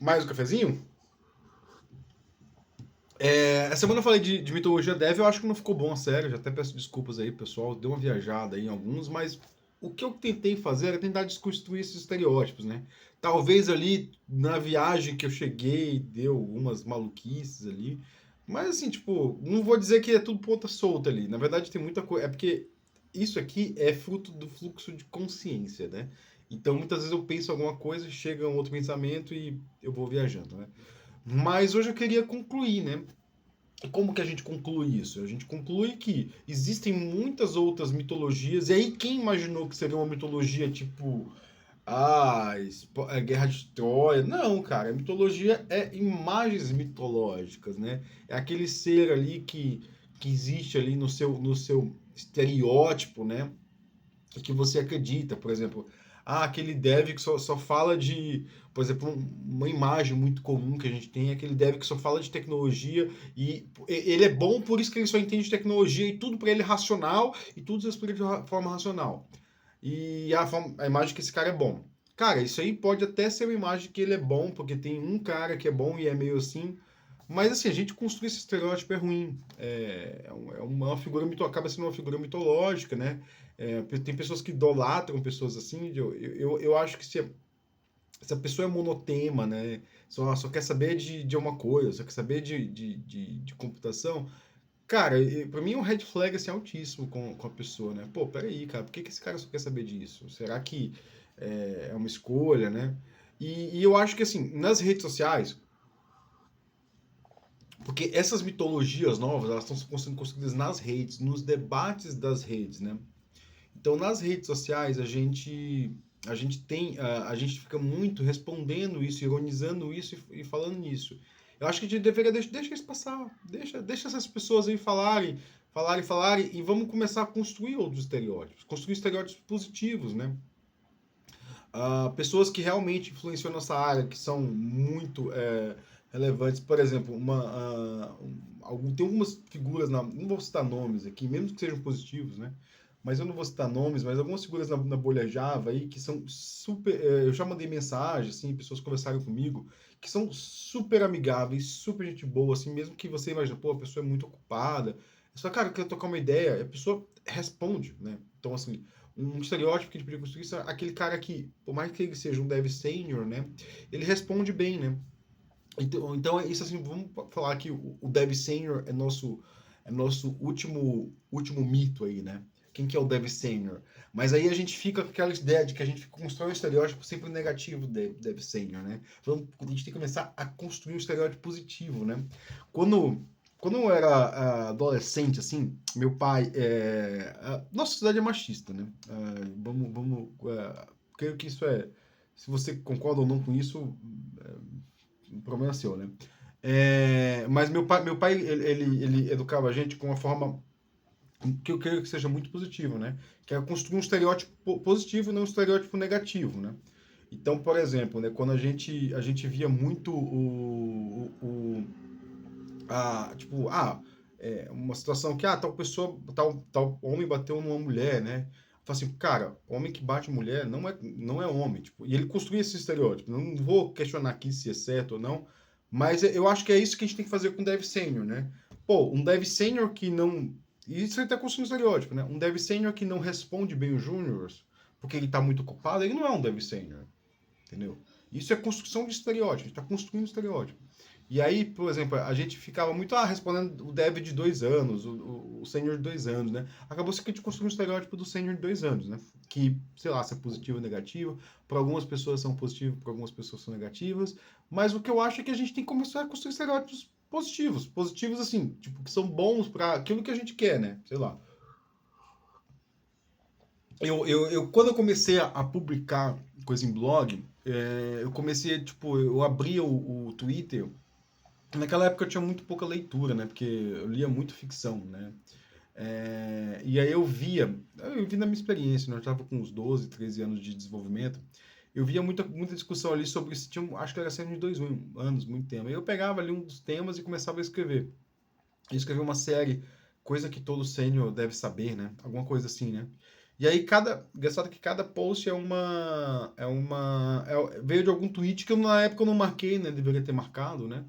Mais um cafezinho? Essa semana eu falei de mitologia dev, eu acho que não ficou bom, sério. Já até peço desculpas aí, pessoal. Deu uma viajada aí em alguns, mas o que eu tentei fazer era tentar desconstruir esses estereótipos, né? Talvez ali na viagem que eu cheguei, deu algumas maluquices ali. Mas assim, tipo, não vou dizer que é tudo ponta solta ali. Na verdade, tem muita coisa. É porque isso aqui é fruto do fluxo de consciência, né? Então, muitas vezes eu penso alguma coisa, chega um outro pensamento e eu vou viajando, né? Mas hoje eu queria concluir, né? E como que a gente conclui isso? A gente conclui que existem muitas outras mitologias, e aí quem imaginou que seria uma mitologia tipo Guerra de Troia? Não, cara, a mitologia é imagens mitológicas, né? É aquele ser ali que existe ali no seu estereótipo, né? Que você acredita, por exemplo, aquele dev que só fala de, por exemplo, uma imagem muito comum que a gente tem é aquele dev que só fala de tecnologia e ele é bom por isso que ele só entende tecnologia e tudo para ele é racional e tudo se explica de forma racional. E a imagem que esse cara é bom. Cara, isso aí pode até ser uma imagem que ele é bom, porque tem um cara que é bom e é meio assim, mas assim, a gente construir esse estereótipo é ruim. É uma figura acaba sendo uma figura mitológica, né? Tem pessoas que idolatram pessoas assim. Eu acho que se a pessoa é monotema, né? Só quer saber de uma coisa, só quer saber de computação. Cara, pra mim é um red flag assim, altíssimo com a pessoa, né? Pô, peraí, cara, por que esse cara só quer saber disso? Será que é uma escolha, né? E eu acho que assim, nas redes sociais, porque essas mitologias novas, elas estão sendo construídas nas redes, nos debates das redes, né? Então, nas redes sociais, a gente fica muito respondendo isso, ironizando isso e falando nisso. Eu acho que a gente deveria deixar isso passar, deixa essas pessoas aí falarem, e vamos começar a construir outros estereótipos, construir estereótipos positivos, né? Pessoas que realmente influenciam nossa área, que são muito relevantes. Por exemplo, tem algumas figuras, não vou citar nomes aqui, mesmo que sejam positivos, né? Mas eu não vou citar nomes, mas algumas figuras na bolha Java aí que são super. Eu já mandei mensagem, assim, pessoas conversaram comigo, que são super amigáveis, super gente boa, assim, mesmo que você imagine, pô, a pessoa é muito ocupada. Você fala, cara, eu quero trocar uma ideia, a pessoa responde, né? Então, assim, um estereótipo que a gente podia construir é aquele cara que, por mais que ele seja um dev sênior, né, ele responde bem, né? Então é isso assim, vamos falar que o dev sênior é nosso último mito aí, né? Quem que é o dev sênior? Mas aí a gente fica com aquela ideia de que a gente constrói um estereótipo sempre negativo do dev sênior, né? Então a gente tem que começar a construir um estereótipo positivo, né? Quando quando eu era adolescente, assim, meu pai. Nossa cidade é machista, né? Creio que isso é. Se você concorda ou não com isso, o problema é seu, né? Mas meu pai ele educava a gente com uma forma que eu creio que seja muito positiva, né? Que é construir um estereótipo positivo, não um estereótipo negativo, né? Então, por exemplo, né, quando a gente via muito tipo, uma situação que, tal pessoa, tal homem bateu numa mulher, né? Fala assim, cara, homem que bate mulher não é homem, tipo, e ele construía esse estereótipo. Não vou questionar aqui se é certo ou não, mas eu acho que é isso que a gente tem que fazer com o dev sênior, né? Pô, um dev sênior que não... Isso ele tá construindo estereótipo, né? Um dev sênior que não responde bem os júniors, porque ele tá muito ocupado, ele não é um dev sênior, entendeu? Isso é construção de estereótipo, a gente tá construindo estereótipo. E aí, por exemplo, a gente ficava muito respondendo o dev de 2 anos, o sênior de 2 anos, né? Acabou que a gente construiu um estereótipo do sênior de 2 anos, né? Que, sei lá, se é positivo ou negativo. Para algumas pessoas são positivos, para algumas pessoas são negativas. Mas o que eu acho é que a gente tem que começar a construir estereótipos positivos. Positivos, assim, tipo, que são bons para aquilo que a gente quer, né? Sei lá. Quando eu comecei a publicar coisa em blog, eu comecei, tipo, eu abria o Twitter. Naquela época eu tinha muito pouca leitura, né? Porque eu lia muito ficção, né? E aí eu vi na minha experiência, né? Eu estava com uns 12, 13 anos de desenvolvimento. Eu via muita discussão ali sobre se tinha, acho que era cerca de 2 anos, muito tempo. Aí eu pegava ali um dos temas e começava a escrever. Eu escrevi uma série, coisa que todo sênior deve saber, né? Alguma coisa assim, né? E aí, engraçado que cada post veio de algum tweet que na época eu não marquei, né? Deveria ter marcado, né?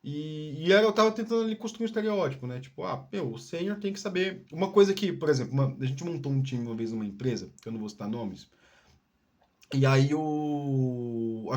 Eu tava tentando ali construir um estereótipo, né? Tipo, o sênior tem que saber. Uma coisa que, por exemplo, a gente montou um time uma vez numa empresa, que eu não vou citar nomes, e aí o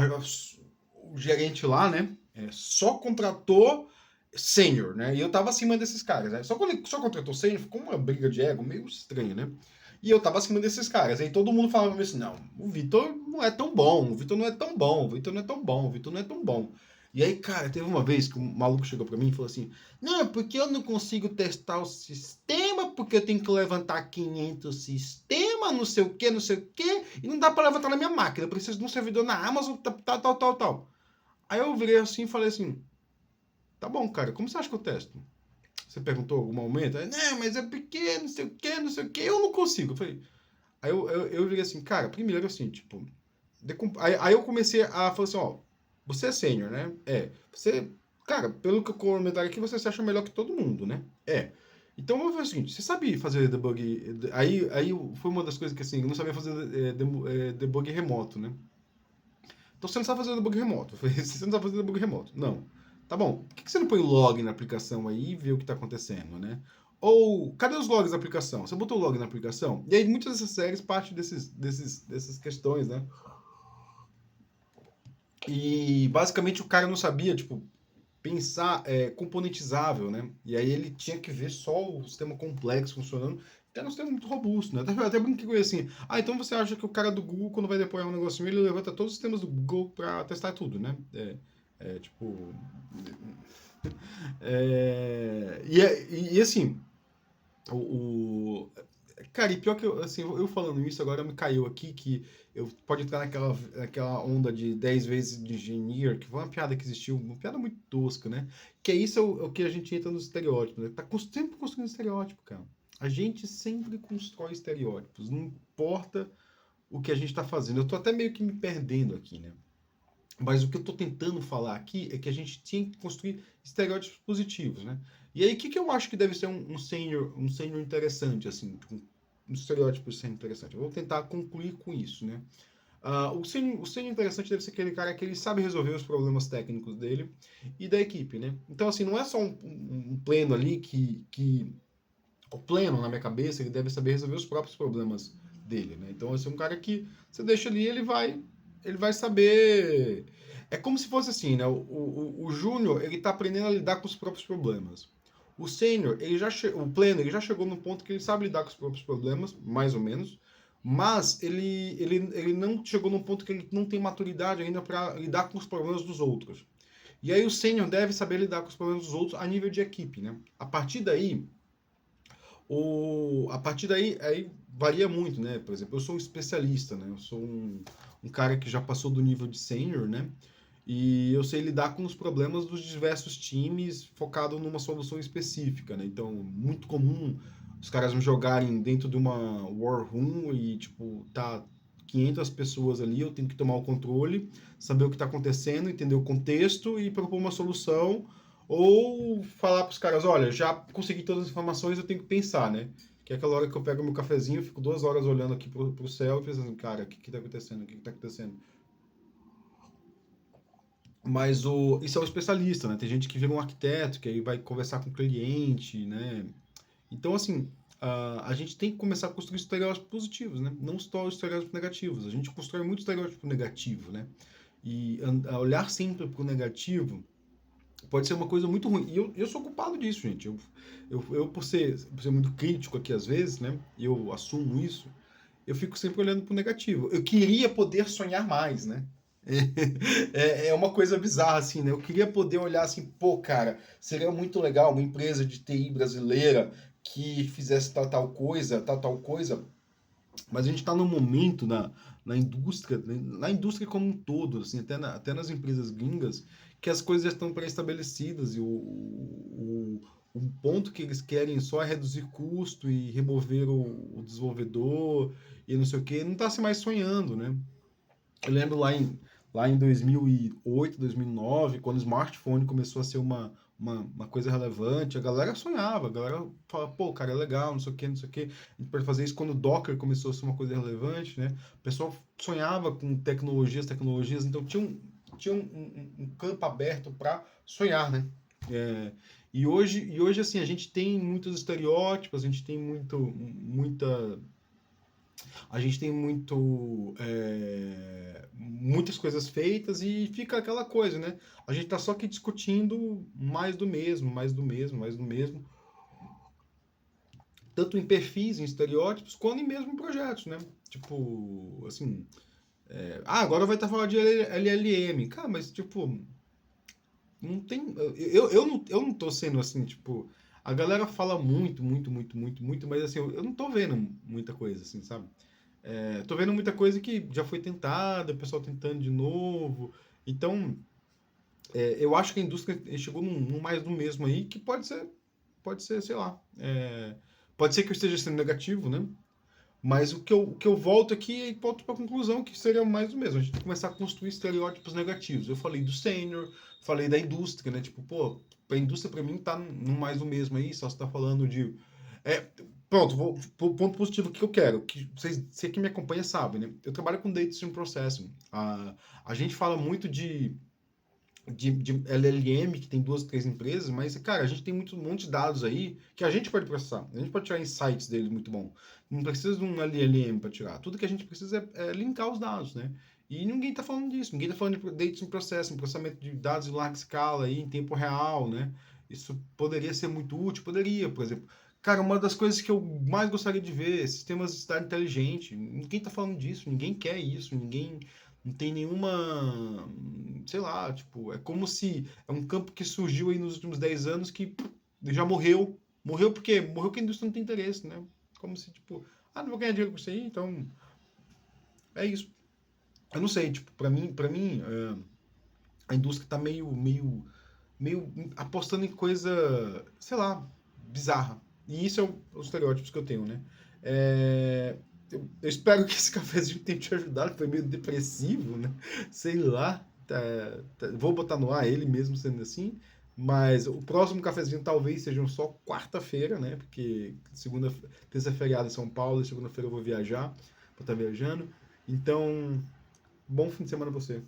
gerente lá, né? Só contratou sênior, né? E eu tava acima desses caras, né? Só quando ele só contratou sênior, ficou uma briga de ego meio estranha, né? E eu tava acima desses caras. Aí todo mundo falava assim: não, o Vitor não é tão bom, o Vitor não é tão bom, o Vitor não é tão bom, o Vitor não é tão bom. E aí, cara, teve uma vez que um maluco chegou pra mim e falou assim: não, porque eu não consigo testar o sistema, porque eu tenho que levantar 500 sistemas, não sei o que, não sei o que, e não dá pra levantar na minha máquina, eu preciso de um servidor na Amazon, tal. Aí eu virei assim e falei assim: tá bom, cara, como você acha que eu testo? Você perguntou algum momento? Aí, não, mas é pequeno, não sei o que, não sei o que, eu não consigo. Eu falei, aí eu virei assim, cara, primeiro assim, tipo, aí eu comecei a falar assim, ó, você é sênior, né? Você, cara, pelo que eu comentário aqui, você se acha melhor que todo mundo, né? Então vamos fazer o seguinte, você sabe fazer debug, aí foi uma das coisas que assim, eu não sabia fazer debug remoto, né? Então você não sabe fazer debug remoto. Eu falei, você não sabe fazer debug remoto. Não. Tá bom. Por que você não põe log na aplicação aí e vê o que está acontecendo, né? Ou, cadê os logs da aplicação? Você botou o log na aplicação? E aí muitas dessas séries partem dessas questões, né? E basicamente o cara não sabia, tipo, pensar componentizável, né? E aí ele tinha que ver só o sistema complexo funcionando. Até um sistema muito robusto, né? Até brinquei com ele assim. Então você acha que o cara do Google, quando vai deployar um negocinho, ele levanta todos os sistemas do Google para testar tudo, né? Tipo. E assim, o, cara, e pior que eu, assim, eu falando isso agora me caiu aqui que eu pode entrar naquela onda de 10 vezes de engineer, que foi uma piada que existiu, uma piada muito tosca, né? Que é isso o que a gente entra nos estereótipos, né? Tá sempre construindo estereótipo, cara. A gente sempre constrói estereótipos, não importa o que a gente tá fazendo. Eu tô até meio que me perdendo aqui, né? Mas o que eu estou tentando falar aqui é que a gente tinha que construir estereótipos positivos, né? E aí, o que eu acho que deve ser um sênior interessante, assim, um estereótipo sênior interessante? Eu vou tentar concluir com isso, né? O sênior interessante deve ser aquele cara que ele sabe resolver os problemas técnicos dele e da equipe, né? Então, assim, não é só um pleno ali que... O pleno, na minha cabeça, ele deve saber resolver os próprios problemas dele, né? Então, assim, um cara que você deixa ali, ele vai saber. É como se fosse assim, né? O júnior, ele tá aprendendo a lidar com os próprios problemas. O sênior, o pleno, ele já chegou no ponto que ele sabe lidar com os próprios problemas, mais ou menos, mas ele não chegou num ponto que ele não tem maturidade ainda para lidar com os problemas dos outros. E aí o sênior deve saber lidar com os problemas dos outros a nível de equipe, né? Aí varia muito, né? Por exemplo, eu sou um especialista, né? Eu sou um cara que já passou do nível de sênior, né? E eu sei lidar com os problemas dos diversos times focado numa solução específica, né? Então, muito comum os caras me jogarem dentro de uma war room e, tipo, tá 500 pessoas ali, eu tenho que tomar o controle, saber o que está acontecendo, entender o contexto e propor uma solução ou falar para os caras, olha, já consegui todas as informações, eu tenho que pensar, né? Que é aquela hora que eu pego meu cafezinho, fico 2 horas olhando aqui pro céu e pensando, cara, o que tá acontecendo? O que tá acontecendo? Mas isso é o especialista, né? Tem gente que vira um arquiteto, que aí vai conversar com o cliente, né? Então, assim, a gente tem que começar a construir estereótipos positivos, né? Não só estereótipos negativos. A gente constrói muito estereótipo negativo, né? E olhar sempre para o negativo pode ser uma coisa muito ruim. E eu sou culpado disso, gente. Eu por ser muito crítico aqui às vezes, né? E eu assumo isso. Eu fico sempre olhando para o negativo. Eu queria poder sonhar mais, né? É uma coisa bizarra, assim, né? Eu queria poder olhar assim, pô, cara, seria muito legal uma empresa de TI brasileira que fizesse tal coisa, mas a gente está num momento na indústria, né, na indústria como um todo, assim, até nas empresas gringas, que as coisas já estão pré-estabelecidas e o ponto que eles querem só é reduzir custo e remover o desenvolvedor e não sei o que, não está se mais sonhando, né? Eu lembro lá em 2008, 2009, quando o smartphone começou a ser uma coisa relevante, a galera sonhava, a galera fala, pô, cara, é legal, não sei o que, não sei o que. A gente pode fazer isso quando o Docker começou a ser uma coisa relevante, né? O pessoal sonhava com tecnologias, então tinha um campo aberto para sonhar, né? É, e hoje, assim, a gente tem muitos estereótipos, a gente tem muitas coisas feitas e fica aquela coisa, né? A gente tá só aqui discutindo mais do mesmo, mais do mesmo, mais do mesmo, tanto em perfis, em estereótipos, quanto em mesmo em projetos, né? Tipo, assim, agora vai estar falando de LLM. Cara, mas tipo, não tem. Eu não tô sendo assim, tipo. A galera fala muito, muito, muito, muito, muito, mas assim, eu não tô vendo muita coisa, assim, sabe? Tô vendo muita coisa que já foi tentada, o pessoal tentando de novo. Então, eu acho que a indústria chegou num mais do mesmo aí, que pode ser, sei lá. Pode ser que eu esteja sendo negativo, né? Mas o que eu volto aqui e volto para a conclusão que seria mais do mesmo. A gente tem que começar a construir estereótipos negativos. Eu falei do sênior, falei da indústria, né? Tipo, pô, a indústria para mim tá no mais do mesmo aí, só você tá falando de. É, pronto, ponto positivo que eu quero, que você que me acompanha sabe, né? Eu trabalho com Data Stream Processing. A gente fala muito de LLM, que tem duas, três empresas, mas, cara, a gente tem um monte de dados aí que a gente pode processar. A gente pode tirar insights dele muito bom. Não precisa de um LLM para tirar. Tudo que a gente precisa é linkar os dados, né? E ninguém está falando disso. Ninguém está falando de data in processing, processamento de dados em larga escala aí, em tempo real, né? Isso poderia ser muito útil? Poderia, por exemplo. Cara, uma das coisas que eu mais gostaria de ver, sistemas de cidade inteligente. Ninguém está falando disso, ninguém quer isso, ninguém não tem nenhuma, sei lá, tipo, é como se é um campo que surgiu aí nos últimos 10 anos que já morreu. Morreu porque morreu porque a indústria não tem interesse, né? Como se, tipo, não vou ganhar dinheiro com isso aí, então é isso. Eu não sei, tipo, para mim, a indústria tá meio apostando em coisa, sei lá, bizarra. E isso é os estereótipos que eu tenho, né? Eu espero que esse cafezinho tenha te ajudado, foi meio depressivo, né? Sei lá. Vou botar no ar ele mesmo sendo assim. Mas o próximo cafezinho talvez seja só quarta-feira, né? Porque terça é feriado em São Paulo e segunda-feira eu vou viajar, vou estar viajando. Então, bom fim de semana pra você.